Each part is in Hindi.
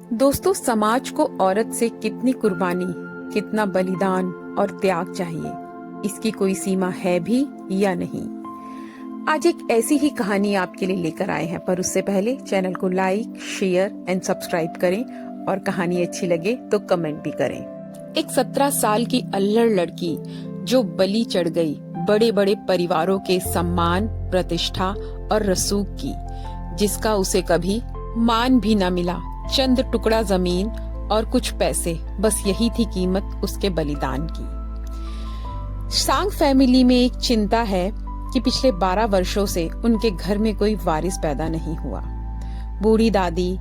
दोस्तों, समाज को औरत से कितनी कुर्बानी, कितना बलिदान और त्याग चाहिए, इसकी कोई सीमा है भी या नहीं। आज एक ऐसी ही कहानी आपके लिए लेकर आए हैं, पर उससे पहले चैनल को लाइक, शेयर एंड सब्सक्राइब करें और कहानी अच्छी लगे तो कमेंट भी करें। एक 17 साल की अल्लड़ लड़की जो बलि चढ़ गई बड़े बड़े परिवारों के सम्मान, प्रतिष्ठा और रसूख की, जिसका उसे कभी मान भी न मिला। चंद टुकड़ा जमीन और कुछ पैसे, बस यही थी कीमत उसके बलिदान की। सांग फैमिली में एक चिंता है कि पिछले 12 वर्षों से उनके घर में कोई वारिस पैदा नहीं हुआ। बूढ़ी दादी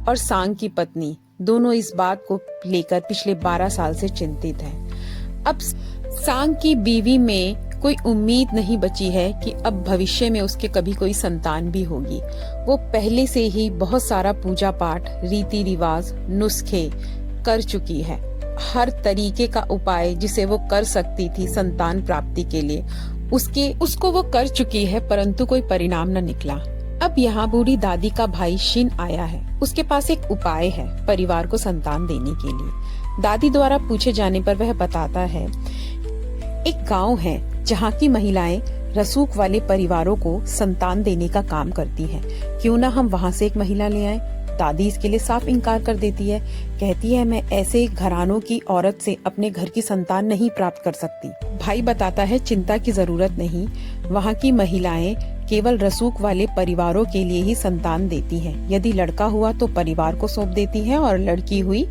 और सांग की पत्नी दोनों इस बात को लेकर पिछले 12 साल से चिंतित हैं। अब सांग की बीवी में कोई उम्मीद नहीं बची है कि अब भविष्य में उसके कभी कोई संतान भी होगी। वो पहले से ही बहुत सारा पूजा पाठ, रीति रिवाज, नुस्खे कर चुकी है। हर तरीके का उपाय जिसे वो कर सकती थी संतान प्राप्ति के लिए, उसको वो कर चुकी है, परंतु कोई परिणाम न निकला। अब यहाँ बूढ़ी दादी का भाई शिन आया है। उसके पास एक उपाय है परिवार को संतान देने के लिए। दादी द्वारा पूछे जाने पर वह बताता है, एक गांव है जहाँ की महिलाएं रसूख वाले परिवारों को संतान देने का काम करती हैं। क्यों ना हम वहाँ से एक महिला ले आएं? दादी इसके लिए साफ इनकार कर देती है। कहती है, मैं ऐसे घरानों की औरत से अपने घर की संतान नहीं प्राप्त कर सकती। भाई बताता है, चिंता की जरूरत नहीं, वहाँ की महिलाएं केवल रसूख वाले परिवारों के लिए ही संतान देती हैं। यदि लड़का हुआ तो परिवार को सौंप देती हैं और लड़की हुई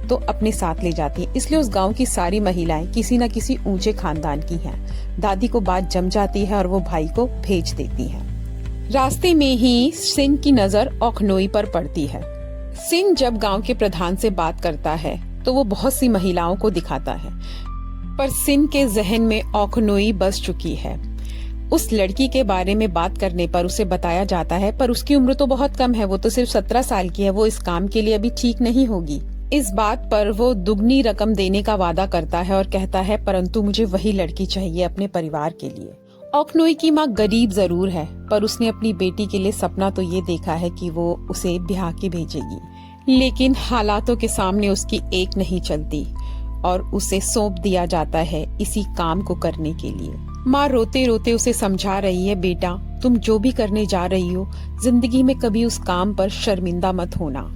तो अपने साथ ले जाती हैं। इसलिए उस गांव की सारी महिलाएं किसी न किसी ऊंचे खानदान की हैं। दादी को बात जम जाती है और वो भाई को भेज देती है। रास्ते में ही सिन की नजर औखनोई पर पड़ती है। सिन जब गांव के प्रधान से बात करता है तो वो बहुत सी महिलाओं को दिखाता है, पर सिन के जहन में औखनोई बस चुकी है। उस लड़की के बारे में बात करने पर उसे बताया जाता है, पर उसकी उम्र तो बहुत कम है, वो तो सिर्फ 17 साल की है, वो इस काम के लिए अभी ठीक नहीं होगी। इस बात पर वो दुगनी रकम देने का वादा करता है और कहता है, परंतु मुझे वही लड़की चाहिए अपने परिवार के लिए। औखनोई की माँ गरीब जरूर है, पर उसने अपनी बेटी के लिए सपना तो ये देखा है कि वो उसे ब्याह के भेजेगी। लेकिन हालातों के सामने उसकी एक नहीं चलती और उसे सौंप दिया जाता है इसी काम को करने के लिए। माँ रोते रोते उसे समझा रही है, बेटा तुम जो भी करने जा रही हो, जिंदगी में कभी उस काम पर शर्मिंदा मत होना।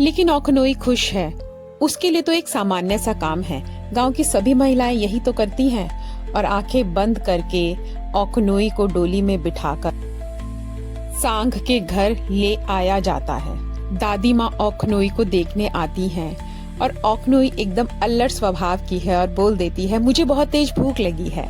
लेकिन औखनोई खुश है। उसके लिए तो एक सामान्य सा काम है, गांव की सभी महिलाएं यही तो करती हैं। और आंखें बंद करके औखनोई को डोली में बिठाकर सांग के घर ले आया जाता है। दादी माँ औखनोई को देखने आती हैं और औखनोई एकदम अल्लड़ स्वभाव की है और बोल देती है, मुझे बहुत तेज भूख लगी है।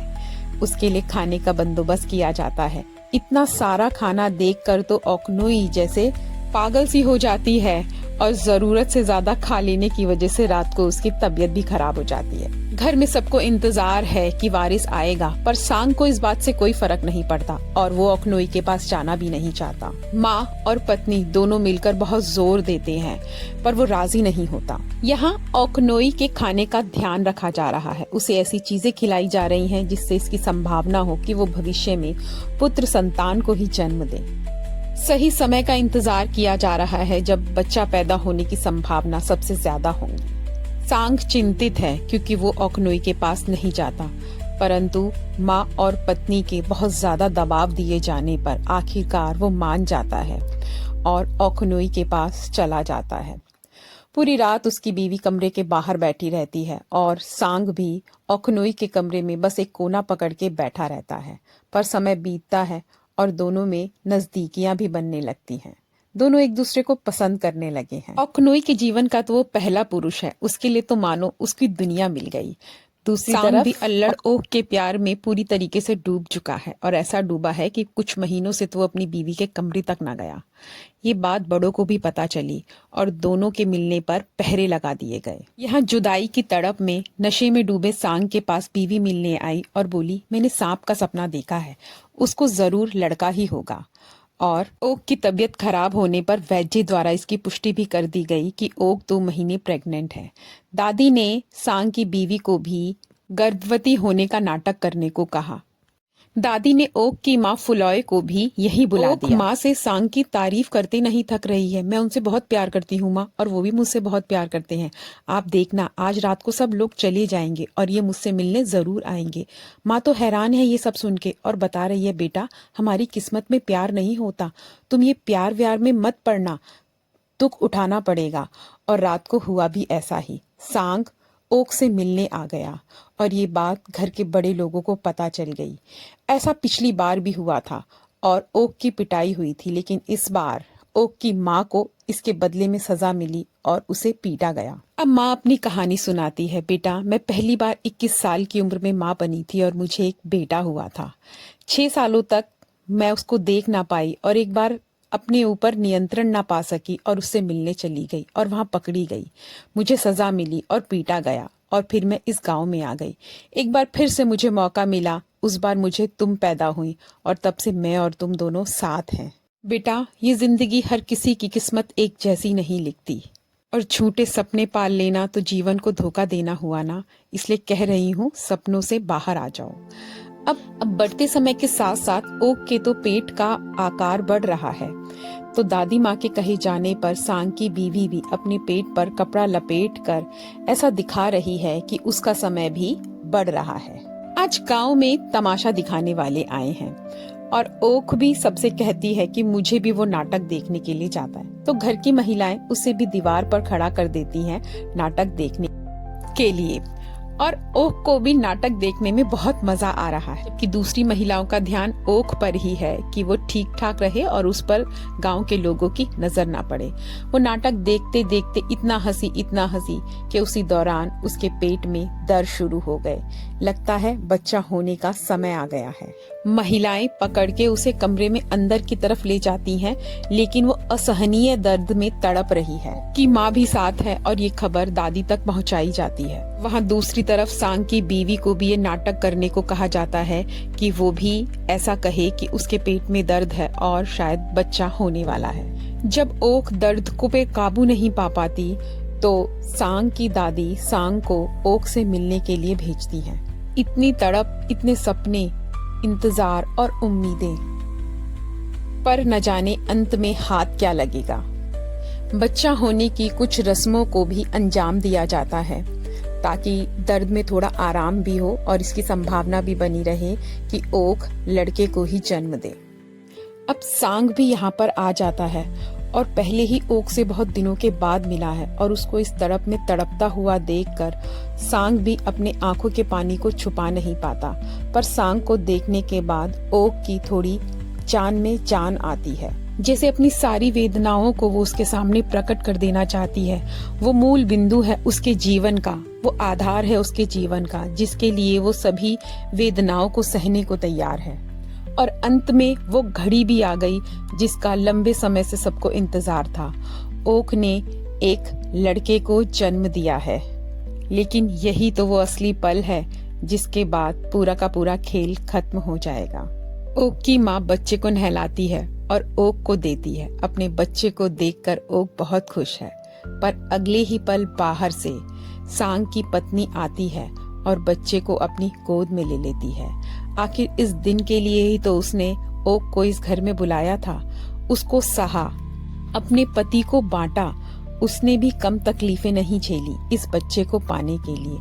उसके लिए खाने का बंदोबस्त किया जाता है। इतना सारा खाना देखकर तो औखनोई जैसे पागल सी हो जाती है और जरूरत से ज्यादा खा लेने की वजह से रात को उसकी तबीयत भी खराब हो जाती है। घर में सबको इंतजार है कि वारिस आएगा, पर सांग को इस बात से कोई फर्क नहीं पड़ता और वो औखनोई के पास जाना भी नहीं चाहता। माँ और पत्नी दोनों मिलकर बहुत जोर देते हैं, पर वो राजी नहीं होता। यहाँ औखनोई के खाने का ध्यान रखा जा रहा है। उसे ऐसी चीजें खिलाई जा रही हैं जिससे इसकी संभावना हो कि वो भविष्य में पुत्र संतान को ही जन्म दे। सही समय का इंतजार किया जा रहा है जब बच्चा पैदा होने की संभावना सबसे ज्यादा होगी। सांग चिंतित है क्योंकि वो औखनोई के पास नहीं जाता, परंतु माँ और पत्नी के बहुत ज्यादा दबाव दिए जाने पर आखिरकार वो मान जाता है और औखनोई के पास चला जाता है। पूरी रात उसकी बीवी कमरे के बाहर बैठी रहती है और सांग भी औखनोई के कमरे में बस एक कोना पकड़ के बैठा रहता है। पर समय बीतता है और दोनों में नजदीकियां भी बनने लगती हैं। दोनों एक दूसरे को पसंद करने लगे हैं। औखनोई के जीवन का तो वो पहला पुरुष है, उसके लिए तो मानो उसकी दुनिया मिल गई। दूसरी तरफ भी अल्लड़ ओक के प्यार में पूरी तरीके से डूब चुका है और ऐसा डूबा है कि कुछ महीनों से तो वो अपनी बीवी के कमरे तक ना गया। ये बात बड़ों को भी पता चली और दोनों के मिलने पर पहरे लगा दिए गए। यहाँ जुदाई की तड़प में नशे में डूबे सांग के पास बीवी मिलने आई और बोली, मैंने सांप का सपना देखा है, उसको जरूर लड़का ही होगा। और ओक की तबीयत खराब होने पर वैद्य द्वारा इसकी पुष्टि भी कर दी गई कि ओक 2 महीने प्रेग्नेंट है। दादी ने सांग की बीवी को भी गर्भवती होने का नाटक करने को कहा। दादी ने ओक की माँ फुलॉय को भी यही बुला दिया। माँ से सांग की तारीफ करते नहीं थक रही है। मैं उनसे बहुत प्यार करती हूँ माँ, और वो भी मुझसे बहुत प्यार करते हैं। आप देखना, आज रात को सब लोग चले जाएंगे और ये मुझसे मिलने जरूर आएंगे। माँ तो हैरान है ये सब सुन के, और बता रही है, बेटा हमारी किस्मत में प्यार नहीं होता, तुम ये प्यार व्यार में मत पड़ना, दुख उठाना पड़ेगा। और रात को हुआ भी ऐसा ही। सांग ओक से मिलने आ गया और ये बात घर के बड़े लोगों को पता चल गई। ऐसा पिछली बार भी हुआ था और ओक की पिटाई हुई थी, लेकिन इस बार ओक की माँ को इसके बदले में सजा मिली और उसे पीटा गया। अब माँ अपनी कहानी सुनाती है। बेटा, मैं पहली बार 21 साल की उम्र में माँ बनी थी और मुझे एक बेटा हुआ था। 6 सालों तक मैं उसको देख ना पाई और एक बार अपने ऊपर नियंत्रण ना पा सकी और उससे मिलने चली गई और वहां पकड़ी गई। मुझे सजा मिली और पीटा गया और फिर मैं इस गांव में आ गई। एक बार फिर से मुझे मौका मिला, उस बार मुझे तुम पैदा हुई और तब से मैं और तुम दोनों साथ हैं। बेटा, ये जिंदगी हर किसी की किस्मत एक जैसी नहीं लिखती, और झूठे सपने पाल लेना तो जीवन को धोखा देना हुआ ना। इसलिए कह रही हूँ, सपनों से बाहर आ जाओ। अब बढ़ते समय के साथ साथ ओक के तो पेट का आकार बढ़ रहा है। तो दादी माँ के कहे जाने पर सांग की बीवी भी अपने पेट पर कपड़ा लपेट कर ऐसा दिखा रही है कि उसका समय भी बढ़ रहा है। आज गांव में तमाशा दिखाने वाले आए हैं और ओक भी सबसे कहती है कि मुझे भी वो नाटक देखने के लिए जाता है। तो घर की महिलाएं उसे भी दीवार पर खड़ा कर देती हैं नाटक देखने के लिए, और ओक को भी नाटक देखने में बहुत मजा आ रहा है। जबकि दूसरी महिलाओं का ध्यान ओक पर ही है कि वो ठीक ठाक रहे और उस पर गांव के लोगों की नजर ना पड़े। वो नाटक देखते देखते इतना हंसी कि उसी दौरान उसके पेट में दर्द शुरू हो गए। लगता है बच्चा होने का समय आ गया है। महिलाएं पकड़ के उसे कमरे में अंदर की तरफ ले जाती हैं, लेकिन वो असहनीय दर्द में तड़प रही है कि माँ भी साथ है, और ये खबर दादी तक पहुँचाई जाती है। वहाँ दूसरी तरफ सांग की बीवी को भी ये नाटक करने को कहा जाता है कि वो भी ऐसा कहे कि उसके पेट में दर्द है और शायद बच्चा होने वाला है। जब ओक दर्द को पे काबू नहीं पा पाती तो सांग की दादी सांग को ओक से मिलने के लिए भेजती है। इतनी तड़प, इतने सपने, इंतजार और उम्मीदें, पर न जाने अंत में हाथ क्या लगेगा। बच्चा होने की कुछ रस्मों को भी अंजाम दिया जाता है ताकि दर्द में थोड़ा आराम भी हो और इसकी संभावना भी बनी रहे कि ओक लड़के को ही जन्म दे। अब सांग भी यहाँ पर आ जाता है और पहले ही ओक से बहुत दिनों के बाद मिला है, और उसको इस तड़प में तड़पता हुआ देखकर सांग भी अपने आंखों के पानी को छुपा नहीं पाता। पर सांग को देखने के बाद ओक की थोड़ी जान में जान आती है, जैसे अपनी सारी वेदनाओं को वो उसके सामने प्रकट कर देना चाहती है। वो मूल बिंदु है उसके जीवन का, वो आधार है उसके जीवन का, जिसके लिए वो सभी वेदनाओं को सहने को तैयार है। और अंत में वो घड़ी भी आ गई जिसका लंबे समय से सबको इंतजार था। ओक ने एक लड़के को जन्म दिया है, लेकिन यही तो वो असली पल है जिसके बाद पूरा का पूरा खेल खत्म हो जाएगा। ओक की माँ बच्चे को नहलाती है और ओक को देती है। अपने बच्चे को देखकर ओक बहुत खुश है, पर अगले ही पल बाहर से सांग की पत्नी आती है और बच्चे को अपनी गोद में ले लेती है। आखिर इस दिन के लिए ही तो उसने ओक को इस घर में बुलाया था। उसको सहा, अपने पति को बांटा, उसने भी कम तकलीफें नहीं झेली इस बच्चे को पाने के लिए।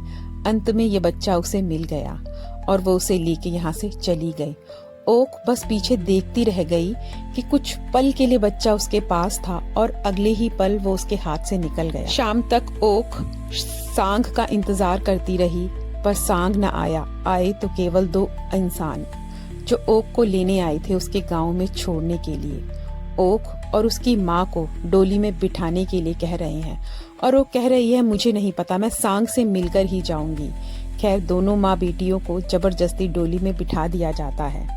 अंत में ये बच्चा उसे मिल गया और वो उसे लेके यहाँ से चली गई। ओक बस पीछे देखती रह गई कि कुछ पल के लिए बच्चा उसके पास था और अगले ही पल वो उसके हाथ से निकल गया। शाम तक ओक सांग का इंतजार करती रही, पर सांग न आया। आए तो केवल 2 इंसान जो ओक को लेने आए थे उसके गांव में छोड़ने के लिए। ओक और उसकी माँ को डोली में बिठाने के लिए कह रहे हैं, और वो कह रही है मुझे नहीं पता, मैं सांग से मिलकर ही जाऊंगी। खैर, दोनों माँ बेटियों को जबरदस्ती डोली में बिठा दिया जाता है।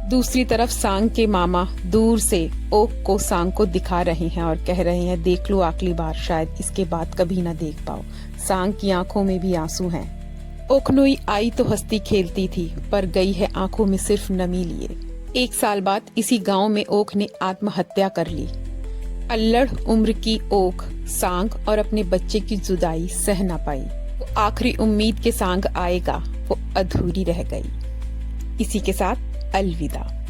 दूसरी तरफ सांग के मामा दूर से ओक को सांग को दिखा रहे हैं और कह रहे हैं देख लो आखिरी बार, शायद इसके बाद कभी ना देख पाओ। सांग की आंखों में भी आंसू हैं। ओखनोई आई तो हंसती खेलती थी, पर गई है आंखों में सिर्फ नमी लिए। 1 साल बाद इसी गांव में ओक ने आत्महत्या कर ली। अल्लड़ उम्र की ओक सांग और अपने बच्चे की जुदाई सह न पाई। वो आखिरी उम्मीद के सांग आएगा, वो अधूरी रह गई। इसी के साथ अलविदा।